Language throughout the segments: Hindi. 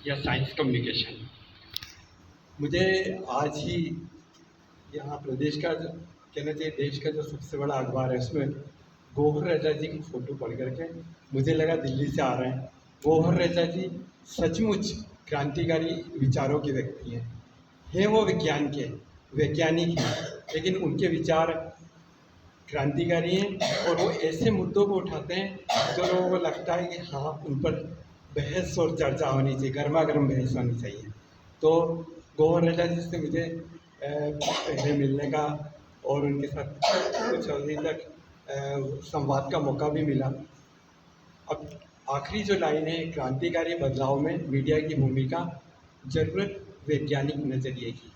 या साइंस कम्युनिकेशन। मुझे आज ही यहाँ प्रदेश का कहना चाहिए देश का जो सबसे बड़ा अखबार है उसमें गौहर रजा जी की फ़ोटो पढ़ करके मुझे लगा दिल्ली से आ रहे हैं। गौहर रजा जी सचमुच क्रांतिकारी विचारों के व्यक्ति हैं वो विज्ञान के वैज्ञानिक हैं, लेकिन उनके विचार क्रांतिकारी हैं और वो ऐसे मुद्दों को उठाते हैं जो लोगों को लगता है कि हाँ उन पर बहस और चर्चा होनी चाहिए, गर्मा गर्म बहस होनी चाहिए। तो गौहर रजा जी से मुझे पहले मिलने का और उनके साथ कुछ अवधि तक संवाद का मौका भी मिला। अब आखिरी जो लाइन है, क्रांतिकारी बदलाव में मीडिया की भूमिका, ज़रूरत वैज्ञानिक नज़रिए की।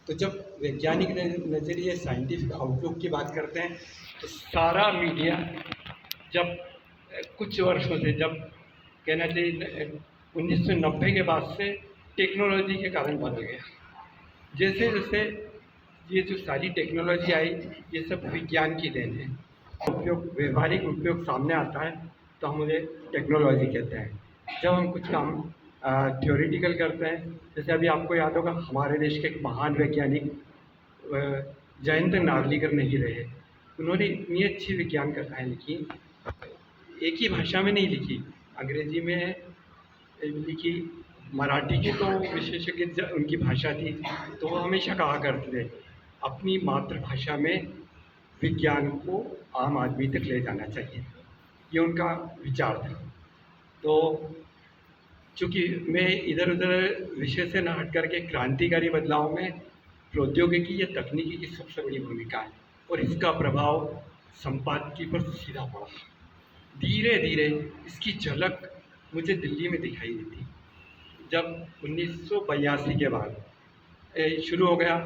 तो जब वैज्ञानिक नज़रिए साइंटिफिक आउटलुक की बात करते हैं तो सारा मीडिया जब कुछ वर्षों से, जब कहना चाहिए 1990 के बाद से टेक्नोलॉजी के कारण बदल गया। जैसे जैसे ये जो सारी टेक्नोलॉजी आई, ये सब विज्ञान की देन है। उपयोग, व्यवहारिक उपयोग सामने आता है तो हम उन्हें टेक्नोलॉजी कहते हैं। जब हम कुछ काम थ्योरेटिकल करते हैं, जैसे अभी आपको याद होगा हमारे देश के एक महान वैज्ञानिक जयंत नार्लिकर नहीं रहे। उन्होंने इतनी अच्छी विज्ञान कथाएँ लिखी, एक ही भाषा में नहीं लिखी, अंग्रेजी में लिखी, मराठी की तो विशेषज्ञ उनकी भाषा थी, तो वो हमेशा कहा करते थे अपनी मातृभाषा में विज्ञान को आम आदमी तक ले जाना चाहिए। ये उनका विचार था। तो चूँकि मैं इधर उधर विषय से न हट करके क्रांतिकारी बदलाव में प्रौद्योगिकी या तकनीकी की सबसे बड़ी भूमिका है और इसका प्रभाव संपादकीय पर सीधा पड़ा। धीरे धीरे इसकी झलक मुझे दिल्ली में दिखाई देती जब 1982 के बाद शुरू हो गया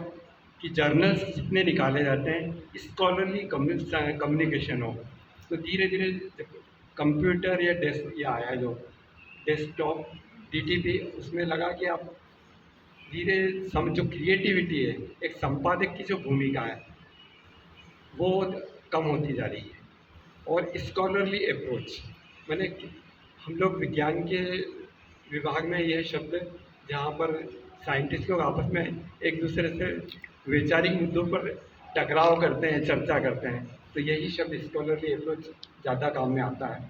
कि जर्नल्स जितने निकाले जाते हैं स्कॉलरली कम्युनिकेशन हो। तो धीरे धीरे कंप्यूटर या आया जो डेस्कटॉप डीटीपी, उसमें लगा कि आप धीरे जो क्रिएटिविटी है, एक संपादक की जो भूमिका है वो कम होती जा रही है और स्कॉलरली अप्रोच, मैंने हम लोग विज्ञान के विभाग में यह शब्द जहाँ पर साइंटिस्ट लोग आपस में एक दूसरे से वैचारिक मुद्दों पर टकराव करते हैं, चर्चा करते हैं, तो यही शब्द स्कॉलरली अप्रोच ज़्यादा काम में आता है।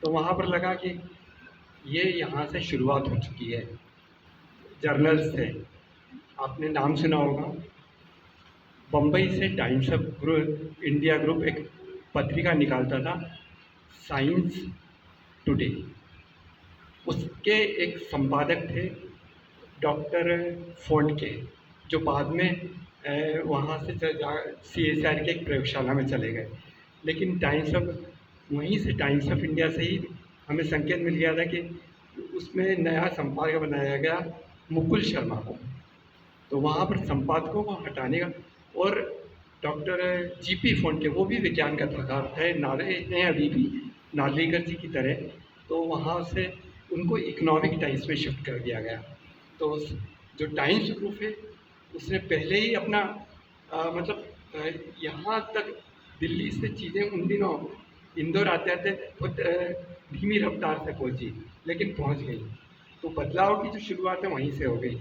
तो वहाँ पर लगा कि ये यहाँ से शुरुआत हो चुकी है जर्नल्स से। आपने नाम सुना होगा, बम्बई से टाइम्स ऑफ इंडिया ग्रुप एक पत्रिका निकालता था, साइंस टुडे। उसके एक संपादक थे डॉक्टर फोर्डके, जो बाद में वहाँ से CSIR के एक प्रयोगशाला में चले गए। लेकिन वहीं से टाइम्स ऑफ इंडिया से ही हमें संकेत मिल गया था कि उसमें नया संपादक बनाया गया मुकुल शर्मा को। तो वहाँ पर संपादकों को हटाने का, और डॉक्टर GP फोर्डके, वो भी विज्ञान का कथाकार थे अभी भी नार्लिकर जी की तरह, तो वहाँ से उनको इकोनॉमिक टाइम्स में शिफ्ट कर दिया गया। तो जो टाइम्स ग्रुप है उसने पहले ही अपना यहाँ तक दिल्ली से चीज़ें उन दिनों इंदौर आते आते बहुत धीमी रफ्तार से पहुँची, लेकिन पहुँच गई। तो बदलाव की जो शुरुआत है वहीं से हो गई।